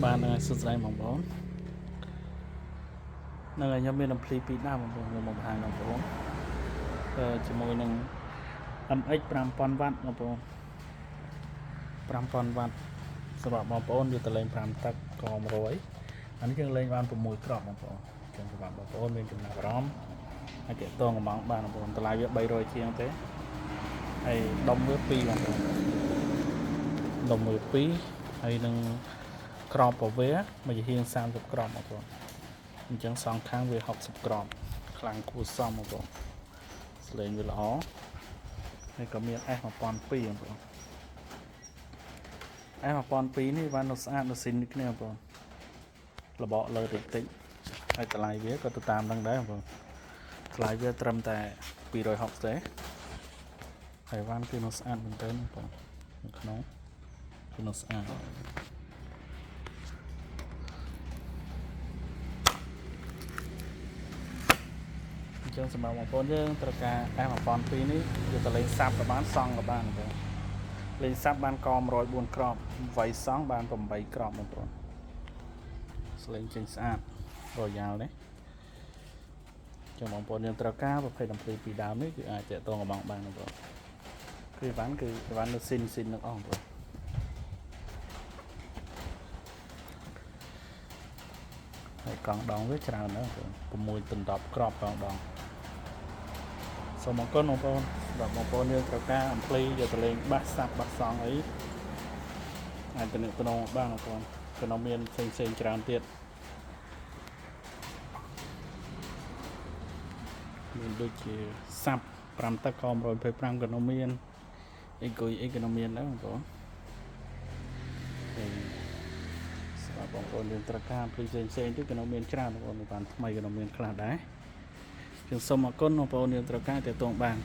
បានហើយសុខស្ដីបងប្អូននឹងឲ្យខ្ញុំមានអំភ្លីពីរដែរបងប្អូនខ្ញុំមកបង្ហាញបងប្អូនជាមួយនឹង MX 5000 វ៉ាត់បងប្អូន5000 វ៉ាត់សម្រាប់បងប្អូនយកទៅលេង5ទឹកក100អានេះយើងលេងបាន6គ្រាប់បងប្អូនចឹងសម្រាប់បងប្អូនមានចំណាប់អារម្មណ៍ហើយទាក់ទងកំងបានបងប្អូនតម្លៃវា300ជាងទេហើយដុំវា2បងប្អូនដុំវា2ហើយនឹងក្របប្រវាមួយជាហៀង30ក្របបងប្អូនអញ្ចឹងសងខាងវា60ក្របខ្លាំងគួរសមបងប្អូនស្លេងវាល្អហើយក៏មាន S1002 បងប្អូន S1002 នេះបាននៅស្អាតនៅស៊ីននេះគ្នាបងប្អូនរបកលើតិចតិចហើយតម្លៃវាក៏ទៅតាមនឹងដែរបងប្អូនថ្លៃវាត្រឹមតែ260ទេហើយវ៉ាន់គឺនៅស្អាតមែនទែនបងប្អូននៅក្នុងគឺនៅស្អាតអញ្ចឹងសម្រាប់បងប្អូនយើងត្រូវការ S1002 នេះយកទៅលេងសាប់ក៏បានសង់ក៏បានបងប្អូនលេងសាប់បានក104គ្រាប់វាយសង់បាន8គ្រាប់បងប្អូនស្លេងចេញស្អាតរយ៉ាល់នេះចឹងបងប្អូនយើងត្រូវការប្រភេទអំភ្លីពីដើមនេះគឺអាចតាក់ទងកំងបានបងប្អូនគឺវ៉ាន់នៅស៊ីននឹងអស់បងប្អូនហើយកង់ដងវាច្រើនណាស់បងប្អូន6ទៅ10គ្រាប់កង់ដងសូមអរគុណបងប្អូនសម្រាប់បងប្អូនយើងត្រូវការអំភ្លីយកទៅលេងបាសសាប់បាសសង់អីអាចទៅនឹងតំណងបានបងប្អូនក៏នៅមានផ្សេងច្រើនទៀតមានដូចជាសាប់5ទឹកក125ក៏នៅមានអីគុយអីក៏នៅមានដែរបងប្អូនហើយសម្រាប់បងប្អូនយើងត្រូវការផ្សេងទៀតក៏នៅមានច្រើនបងប្អូនបានថ្មីក៏នៅមានខ្លះដែរខ្ញុំសូមអរគុណបងប្អូនយើងត្រូវការទាក់ទងបាន